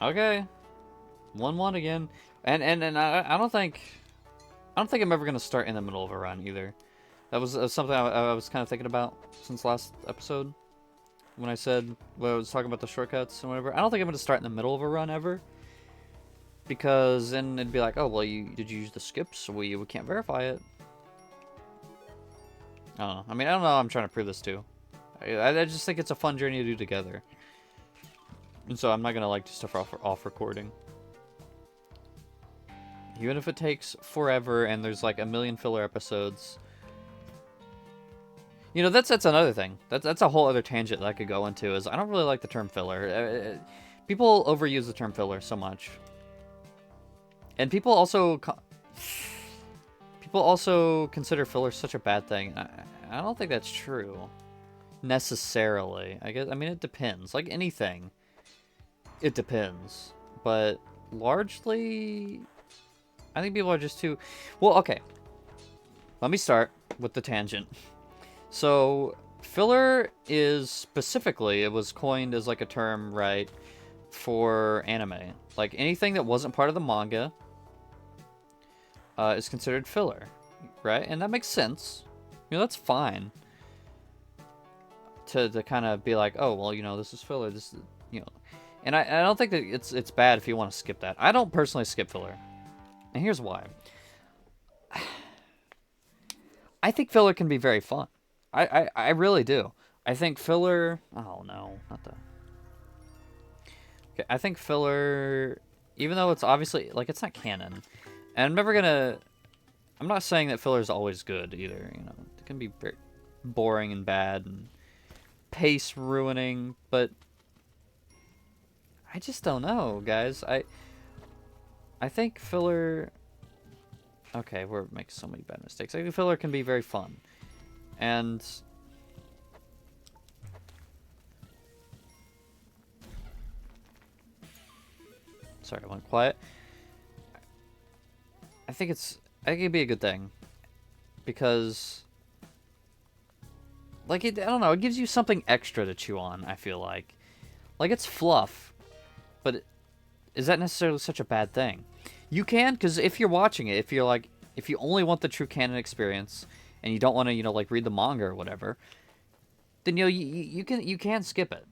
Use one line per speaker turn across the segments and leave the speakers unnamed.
Okay. 1-1 again. And I don't think I'm ever gonna start in the middle of a run either. That was something I was kind of thinking about since last episode when I was talking about the shortcuts and whatever. I don't think I'm gonna start in the middle of a run ever, because then it'd be like, oh well, did you use the skips? We can't verify it. I don't know. I mean, I don't know. I'm trying to prove this too. I just think it's a fun journey to do together, and so I'm not gonna like do stuff off recording. Even if it takes forever and there's like a million filler episodes. You know, that's another thing. That's a whole other tangent that I could go into. Is I don't really like the term filler. People overuse the term filler so much, and people also consider filler such a bad thing. I don't think that's true necessarily. I mean, it depends. Like anything, it depends. But largely, I think people are just too... Well, okay. Let me start with the tangent. So, filler is specifically, it was coined as like a term, right, for anime. Like anything that wasn't part of the manga is considered filler, right? And that makes sense. You know, that's fine. To kind of be like, oh, well, you know, this is filler. This is, you know... And I don't think that it's bad if you want to skip that. I don't personally skip filler. And here's why. I think filler can be very fun. I really do. I think filler... Oh, no. Not the... Okay, I think filler... Even though it's obviously... Like, it's not canon. And I'm never gonna... I'm not saying that filler is always good, either. You know, it can be very boring and bad and pace ruining, but... I just don't know, guys. I think filler... Okay, we're making so many bad mistakes. I think filler can be very fun. And... Sorry, I went quiet. I think it'd be a good thing. Because... Like, I don't know, it gives you something extra to chew on, I feel like. Like, it's fluff. But is that necessarily such a bad thing? You can, because if you're watching it, if you only want the true canon experience, and you don't want to, you know, like read the manga or whatever, then you know you can skip it.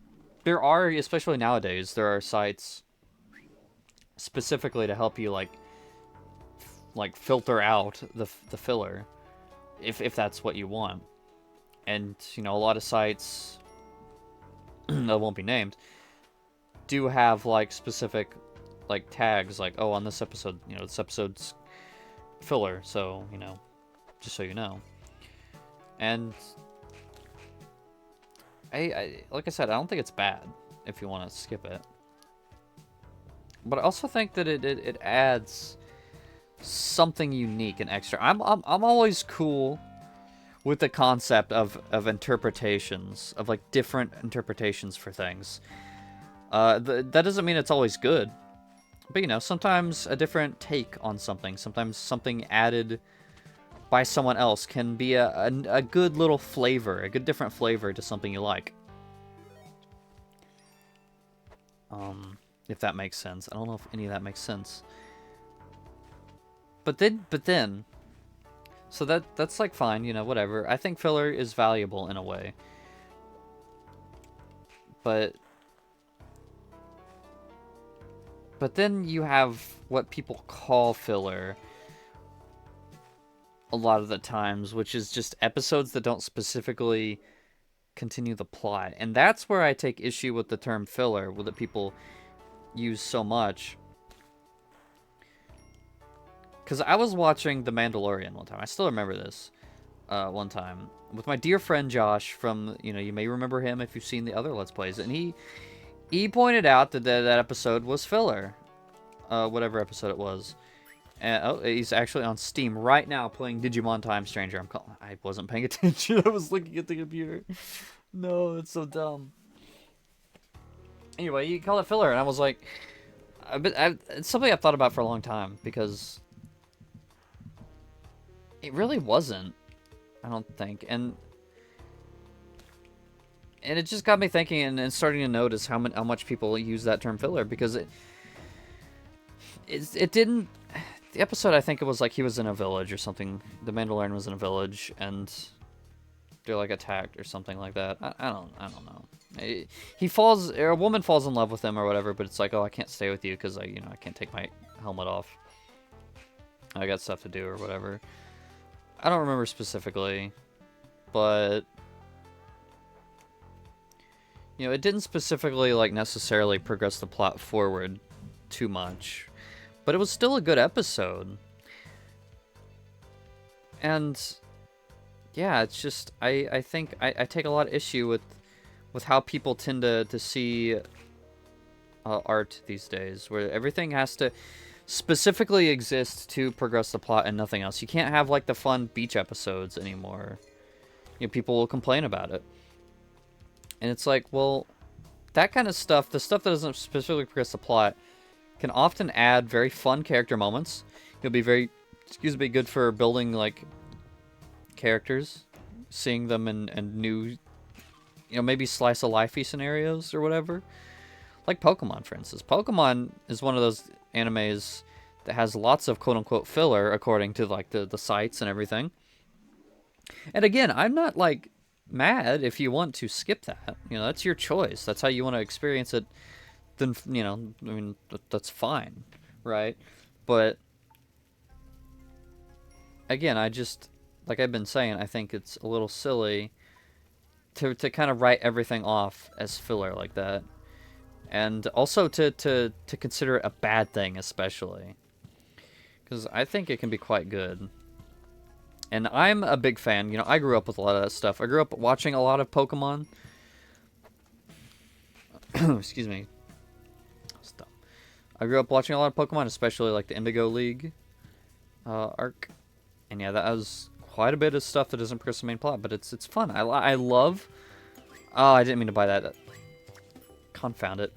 There are, especially nowadays, there are sites specifically to help you like filter out the filler, if that's what you want. And you know, a lot of sites that won't be named do have like specific like tags, like, oh, on this episode, you know, this episode's filler, so, you know, just so you know. And I like I said, I don't think it's bad if you want to skip it, but I also think that it adds something unique and extra. I'm always cool with the concept of interpretations, of like different interpretations for things. That doesn't mean it's always good. But, you know, sometimes a different take on something, sometimes something added by someone else can be a good little flavor, a good different flavor to something you like. If that makes sense. I don't know if any of that makes sense. But then, so that's like fine, you know, whatever. I think filler is valuable in a way. But then you have what people call filler a lot of the times, which is just episodes that don't specifically continue the plot. And that's where I take issue with the term filler, that people use so much. Because I was watching The Mandalorian one time. I still remember this one time. With my dear friend Josh from, you know, you may remember him if you've seen the other Let's Plays. And he pointed out that that episode was filler. Whatever episode it was. And, oh, he's actually on Steam right now playing Digimon Time Stranger. I wasn't paying attention. I was looking at the computer. No, it's so dumb. Anyway, you call it filler, and I was like... it's something I've thought about for a long time, because... it really wasn't, I don't think. And it just got me thinking and starting to notice how much people use that term filler, because it didn't. The episode, I think it was like he was in a village or something. The Mandalorian was in a village and they're like attacked or something like that. I don't know. He falls, or a woman falls in love with him or whatever, but it's like, oh, I can't stay with you because I can't take my helmet off. I got stuff to do or whatever. I don't remember specifically, but it didn't specifically like necessarily progress the plot forward too much, but it was still a good episode. And yeah, it's just I think I take a lot of issue with how people tend to see art these days, where everything has to specifically exist to progress the plot and nothing else. You can't have like the fun beach episodes anymore. People will complain about it. And it's like, well, that kind of stuff, the stuff that doesn't specifically progress the plot, can often add very fun character moments. It'll be very, good for building like characters, seeing them in new, maybe slice of lifey scenarios or whatever. Like Pokemon, for instance. Pokemon is one of those animes that has lots of quote-unquote filler according to like the sites and everything. And again, I'm not like mad if you want to skip that. That's your choice. That's how you want to experience it. Then, that's fine, right? But again, like I've been saying, I think it's a little silly to kind of write everything off as filler like that. And also to consider it a bad thing, especially. Because I think it can be quite good. And I'm a big fan. I grew up with a lot of that stuff. I grew up watching a lot of Pokemon. Excuse me. Stop. I grew up watching a lot of Pokemon, especially like the Indigo League arc. And yeah, that was quite a bit of stuff that doesn't progress the main plot, but it's fun. I love... Oh, I didn't mean to buy that. Confound it.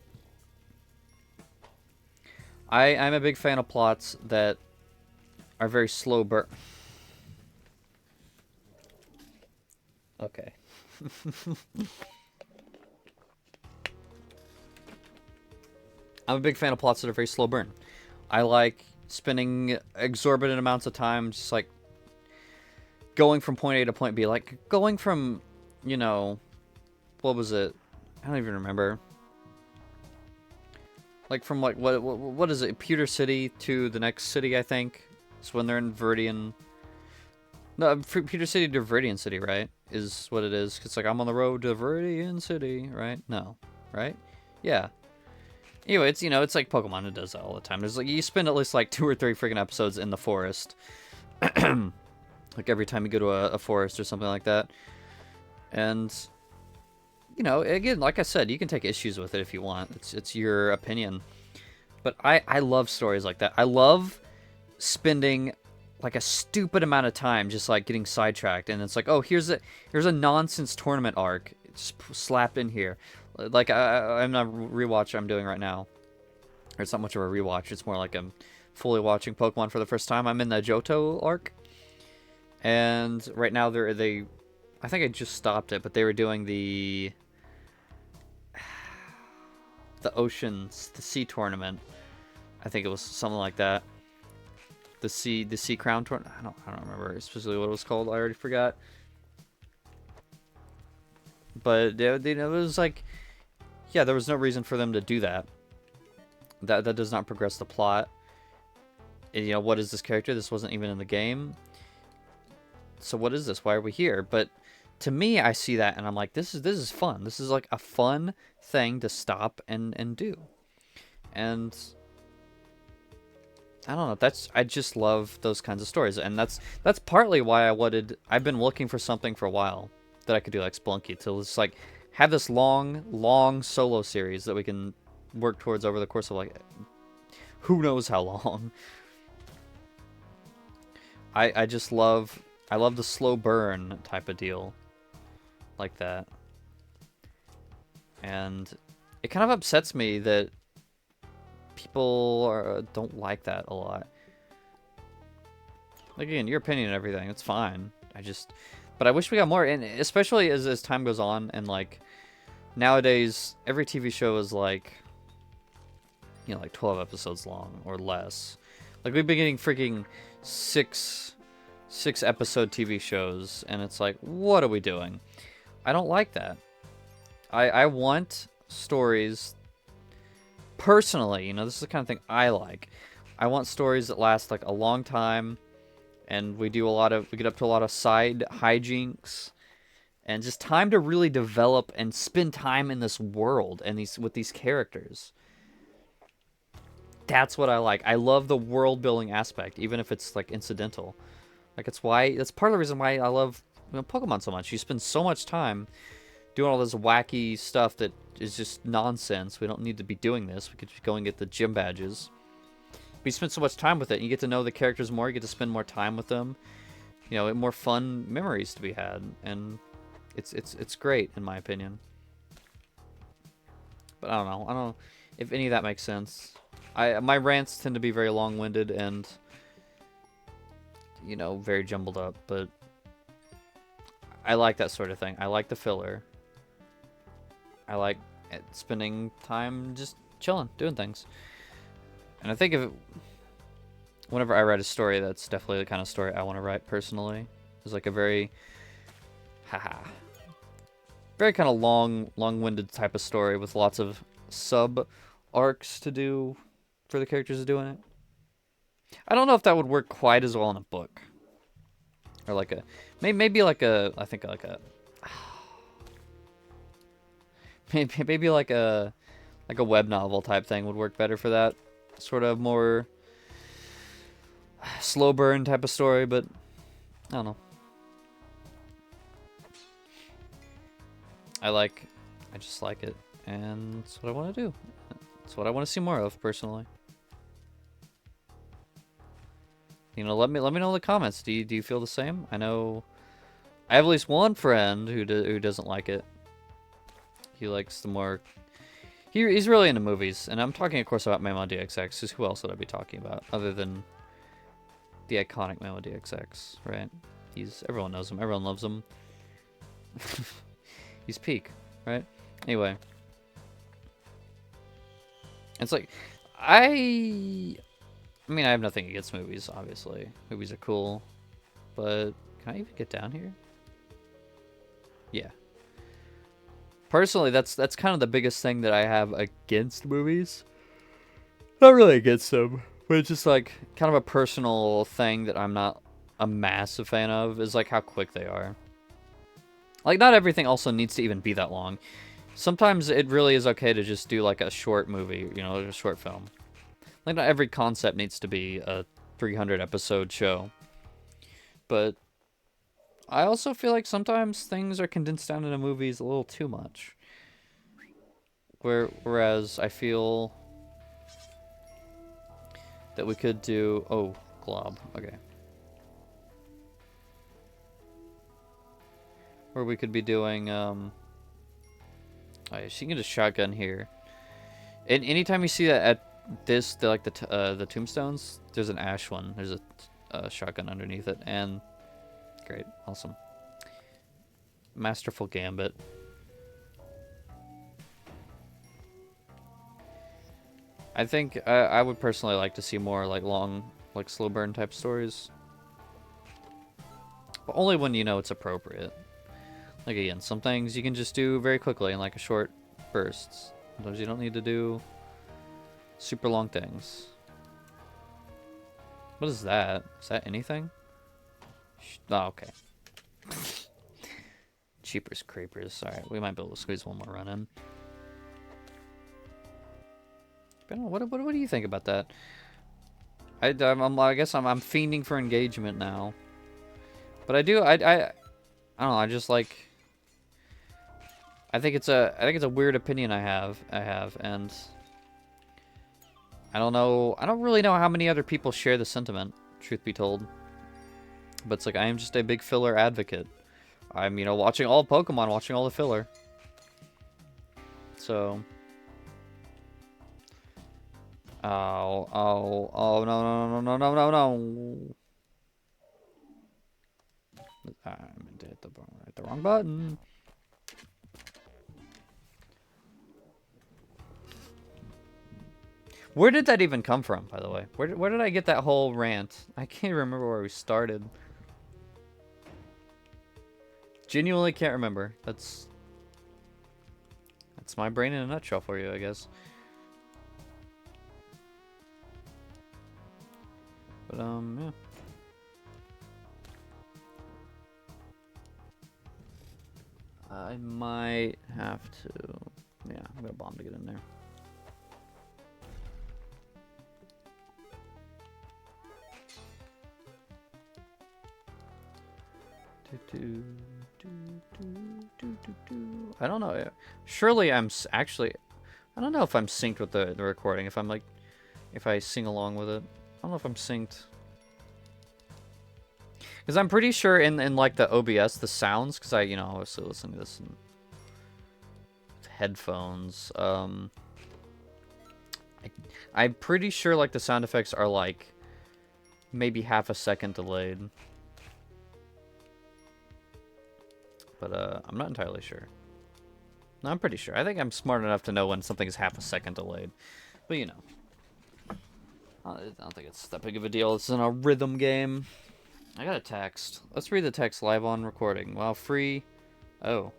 I'm a big fan of plots that are very slow burn. Okay. I'm a big fan of plots that are very slow burn. I like spending exorbitant amounts of time just like going from point A to point B. Like going from, what was it? I don't even remember. Like from like what is it? Pewter City to the next city, I think. It's when they're in Viridian. No, Pewter City to Viridian City, right? Is what it is. It's like I'm on the road to Viridian City, right? No, right? Yeah. Anyway, it's it's like Pokemon. It does that all the time. There's like you spend at least like 2 or 3 freaking episodes in the forest. Like every time you go to a forest or something like that. And again, like I said, you can take issues with it if you want. It's your opinion. But I love stories like that. I love spending like a stupid amount of time just like getting sidetracked, and it's like, oh, here's a nonsense tournament arc just slapped in here. Like I'm not rewatch I'm doing right now. Or it's not much of a rewatch. It's more like I'm fully watching Pokemon for the first time. I'm in the Johto arc, and right now they I think I just stopped it, but they were doing the sea tournament. I think it was something like that. The sea crown tournament. I don't remember specifically what it was called. I already forgot. But it was like, yeah, there was no reason for them to do that. That does not progress the plot. And, what is this character? This wasn't even in the game. So what is this? Why are we here? But to me, I see that and I'm like, this is fun. This is like a fun thing to stop and do. And I don't know. I just love those kinds of stories, and that's partly why I've been looking for something for a while that I could do like Spelunky, to just like have this long solo series that we can work towards over the course of like who knows how long. I just love the slow burn type of deal like that. And it kind of upsets me that people don't like that a lot. Like, again, your opinion and everything, it's fine. But I wish we got more, and especially as time goes on, and like nowadays every TV show is like you know, like 12 episodes long or less. Like we've been getting freaking six episode TV shows, and it's like, what are we doing? I don't like that. I want stories. Personally, you know, this is the kind of thing I like. I want stories that last like a long time, and we get up to a lot of side hijinks, and just time to really develop and spend time in this world and with these characters. That's what I like. I love the world building aspect, even if it's like incidental. Like that's part of the reason why I love, you know, Pokemon so much. You spend so much time doing all this wacky stuff that is just nonsense. We don't need to be doing this. We could just go and get the gym badges. But you spend so much time with it, and you get to know the characters more. You get to spend more time with them. You know, more fun memories to be had, and it's great in my opinion. But I don't know if any of that makes sense. My rants tend to be very long-winded and, you know, very jumbled up, but I like that sort of thing. I like the filler. I like spending time just chilling, doing things. And I think whenever I write a story, that's definitely the kind of story I want to write personally. It's like a very very kind of long-winded type of story with lots of sub-arcs to do for the characters doing it. I don't know if that would work quite as well in a book. Or like maybe like a, I think like a, maybe like a web novel type thing would work better for that sort of more slow burn type of story, but I don't know. I just like it, and that's what I want to do. That's what I want to see more of, personally. You know, let me know in the comments. Do you feel the same? I know I have at least one friend who doesn't like it. He likes the more. He's really into movies, and I'm talking, of course, about Mamo DXX. Because who else would I be talking about other than the iconic Mamo DXX, right? Everyone knows him. Everyone loves him. He's peak, right? Anyway, it's like I mean, I have nothing against movies. Obviously, movies are cool, but can I even get down here? Yeah. Personally, that's kind of the biggest thing that I have against movies. Not really against them, but it's just like kind of a personal thing that I'm not a massive fan of, is like how quick they are. Like, not everything also needs to even be that long. Sometimes it really is okay to just do like a short movie, you know, a short film. Like, not every concept needs to be a 300 episode show. But I also feel like sometimes things are condensed down into movies a little too much. Whereas I feel that we could do... Oh, glob. Okay. Or we could be doing... Oh, yeah, she can just shotgun here. And anytime you see that at the tombstones, there's an ash one. There's a shotgun underneath it, and great, awesome, masterful gambit. I think I would personally like to see more like long, like slow burn type stories, but only when you know it's appropriate. Like, again, some things you can just do very quickly in like a short bursts. Sometimes you don't need to do super long things. What is that? Is that anything? Oh, okay. Cheapers creepers. Alright, we might be able to squeeze one more run in. But what do you think about that? I guess I'm fiending for engagement now. But I don't know, I just like... I think it's a weird opinion I have, and I don't know. I don't really know how many other people share the sentiment, truth be told. But it's like, I am just a big filler advocate. I'm, you know, watching all Pokemon, watching all the filler. So. Oh, no, no. I meant to hit the wrong button. Where did that even come from, by the way? Where did I get that whole rant? I can't remember where we started. Genuinely can't remember. That's my brain in a nutshell for you, I guess. But, yeah. I might have to... Yeah, I'm gonna bomb to get in there. I don't know. Surely I'm actually... I don't know if I'm synced with the recording. If I'm like... If I sing along with it. I don't know if I'm synced. Because I'm pretty sure in like the OBS, the sounds, because I, obviously listen to this in headphones. I'm pretty sure like the sound effects are like maybe half a second delayed. But I'm not entirely sure. No, I'm pretty sure. I think I'm smart enough to know when something is half a second delayed. But I don't think it's that big of a deal. It's in a rhythm game. I got a text. Let's read the text live on recording. While free... Oh.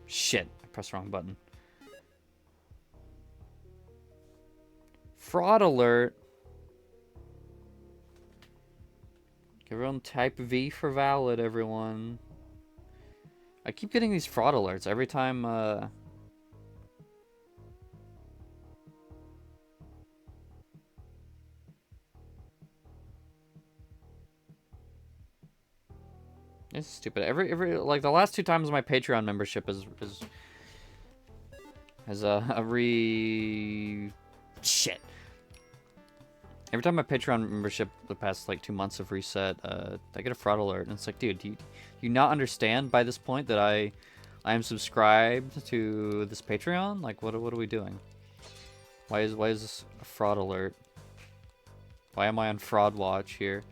Shit. I pressed the wrong button. Fraud alert. Everyone type V for valid, everyone. I keep getting these fraud alerts every time, It's stupid. Every like the last 2 times my Patreon membership has shit. Every time my Patreon membership the past like 2 months have reset, I get a fraud alert, and it's like, dude, do you not understand by this point that I am subscribed to this Patreon? Like, what are we doing? Why is this a fraud alert? Why am I on fraud watch here?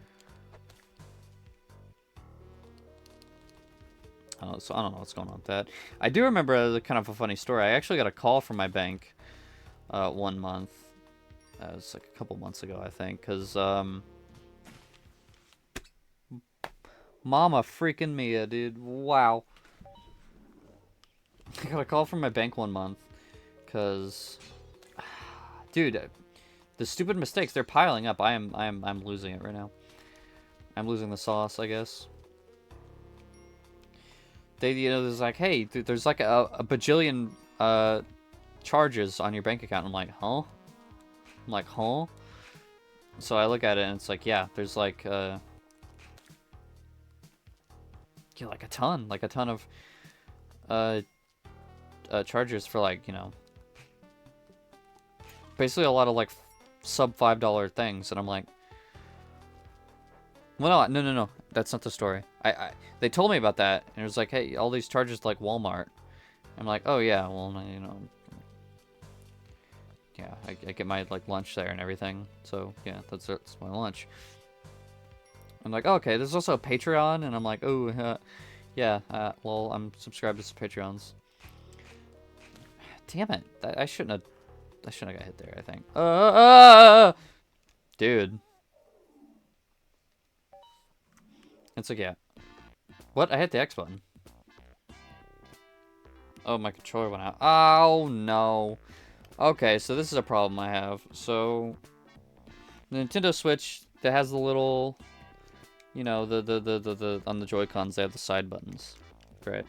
So I don't know what's going on with that. I do remember kind of a funny story. I actually got a call from my bank 1 month. It was like a couple months ago, I think, because Mama freaking Mia, dude. Wow. I got a call from my bank 1 month because, dude, the stupid mistakes, they're piling up. I'm losing it right now. I'm losing the sauce, I guess. They, there's like, hey, there's like a bajillion charges on your bank account. I'm like, huh? I'm like, huh? So I look at it and it's like, yeah, there's like, yeah, like a ton of charges for like, basically a lot of like sub $5 things, and I'm like, well, no, that's not the story. They told me about that, and it was like, hey, all these charges like Walmart. I'm like, oh yeah, well, yeah, I get my like lunch there and everything, so yeah, that's my lunch. I'm like, oh, okay, there's also a Patreon, and I'm like, oh, yeah, well, I'm subscribed to some Patreons. Damn it, I shouldn't have got hit there, I think. Dude. It's like, yeah. What? I hit the X button. Oh, my controller went out. Oh, no. Okay, so this is a problem I have. So, the Nintendo Switch that has the little, the on the Joy-Cons, they have the side buttons, right?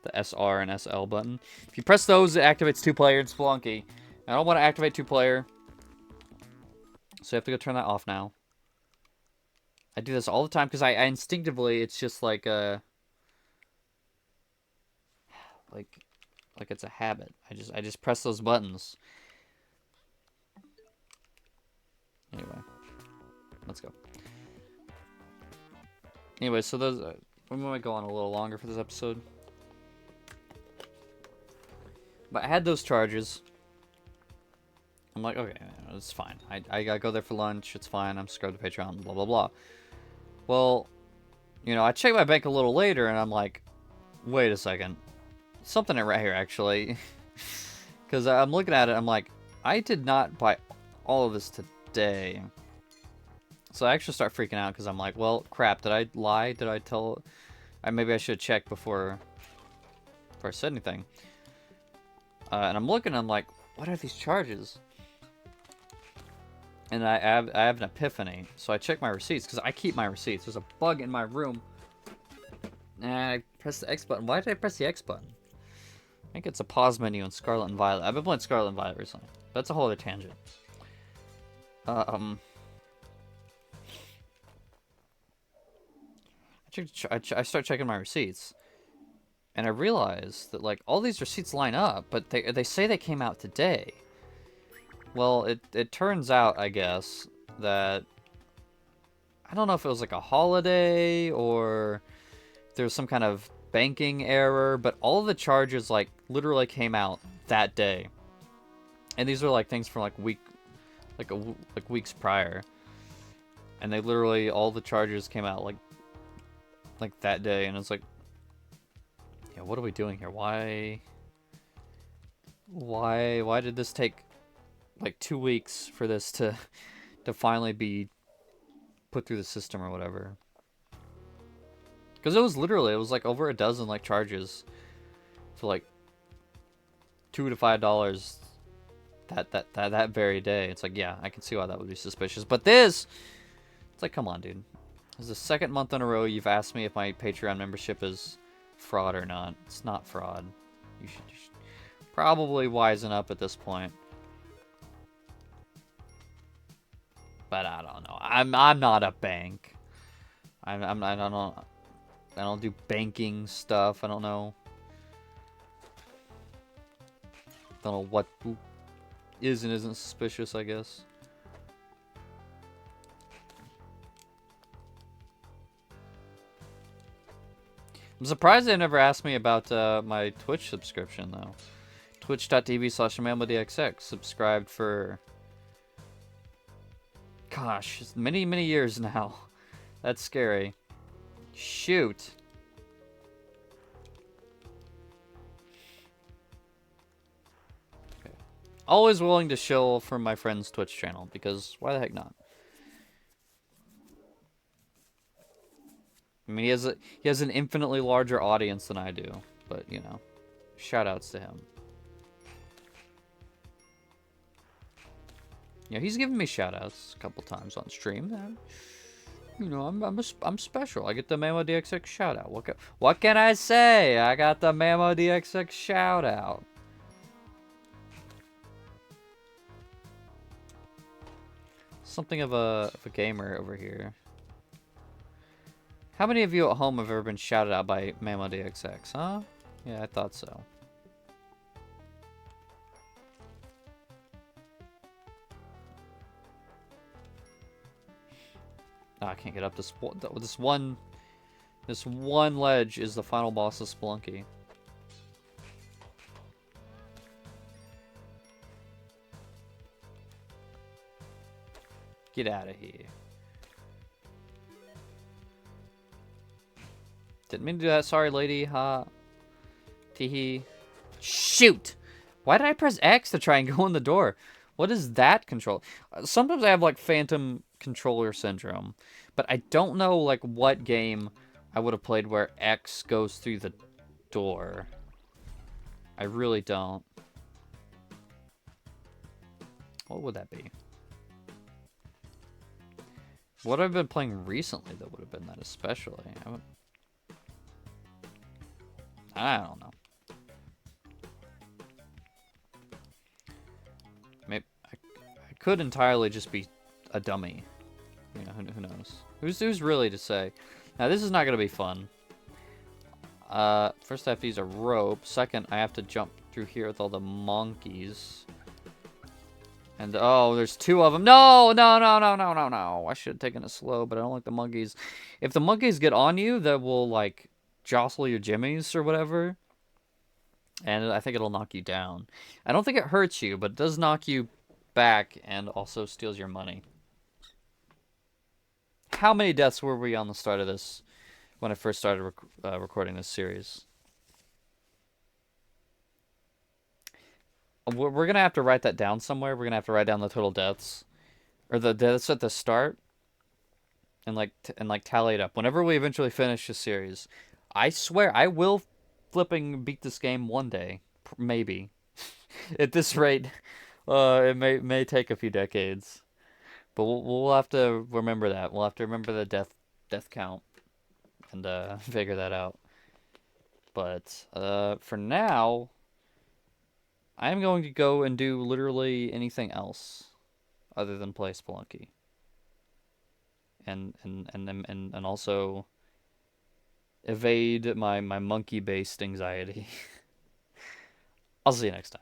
The SR and SL button. If you press those, it activates 2-player in Spelunky. I don't want to activate 2-player, so you have to go turn that off now. I do this all the time because I instinctively, it's just like like it's a habit. I just press those buttons. Anyway, let's go. Anyway, so those we might go on a little longer for this episode. But I had those charges. I'm like, okay, it's fine. I gotta go there for lunch. It's fine. I'm subscribed to Patreon. Blah blah blah. Well, I checked my bank a little later, and I'm like, wait a second. Something right here, actually. Because I'm looking at it, I'm like, I did not buy all of this today. So I actually start freaking out because I'm like, well, crap, did I lie? Did I tell... maybe I should have checked before I said anything. And I'm looking, I'm like, what are these charges? And I have an epiphany. So I check my receipts, because I keep my receipts. There's a bug in my room. And I press the X button. Why did I press the X button? I think it's a pause menu in Scarlet and Violet. I've been playing Scarlet and Violet recently. That's a whole other tangent. I start checking my receipts. And I realize that, like, all these receipts line up, but they say they came out today. Well, it turns out, I guess, that... I don't know if it was, like, a holiday, or there was some kind of banking error, but all of the charges, like, literally came out that day. And these are, like, things from, like, weeks prior. And they literally, all the charges came out, like that day, and it's like... Yeah, what are we doing here? Why did this take like 2 weeks for this to finally be put through the system or whatever? Because it was like over a dozen like charges for like $2 to $5 that very day. It's like, yeah, I can see why that would be suspicious. But this, it's like, come on, dude. This is the second month in a row you've asked me if my Patreon membership is fraud or not. It's not fraud. You should probably wisen up at this point. But I don't know. I'm not a bank. I don't do banking stuff. I don't know. Don't know what is and isn't suspicious, I guess. I'm surprised they never asked me about my Twitch subscription, though. Twitch.tv/AmamboDXX. Subscribed for... Gosh, many, many years now. That's scary. Shoot. Okay. Always willing to shill from my friend's Twitch channel, because why the heck not? I mean, he has an infinitely larger audience than I do, but, you know, shout-outs to him. Yeah, he's given me shout-outs a couple times on stream. And, you know, I'm special. I get the Mamo DXX shout-out. What can I say? I got the Mamo DXX shout-out. Something of a gamer over here. How many of you at home have ever been shouted out by Mamo DXX, huh? Yeah, I thought so. Oh, I can't get up this one ledge is the final boss of Spelunky. Get out of here. Didn't mean to do that. Sorry, lady. Ha. Teehee. Shoot! Why did I press X to try and go in the door? What is that control? Sometimes I have, like, phantom controller syndrome. But I don't know, like, what game I would have played where X goes through the door. I really don't. What would that be? What I've been playing recently that would have been that especially? I don't know. Maybe I could entirely just be a dummy. You know, who knows? Who's really to say? Now this is not gonna be fun. First I have to use a rope. Second, I have to jump through here with all the monkeys. And oh, there's two of them. No! I should have taken it slow, but I don't like the monkeys. If the monkeys get on you, that will like jostle your jimmies or whatever. And I think it'll knock you down. I don't think it hurts you, but it does knock you back and also steals your money. How many deaths were we on the start of this when I first started recording this series? we're gonna have to write that down somewhere. We're gonna have to write down the total deaths or the deaths at the start and like tally it up. Whenever we eventually finish this series, I swear I will flipping beat this game one day, maybe. At this rate, it may take a few decades, but we'll have to remember that. We'll have to remember the death count and figure that out. But for now, I am going to go and do literally anything else other than play Spelunky. And also evade my monkey-based anxiety. I'll see you next time.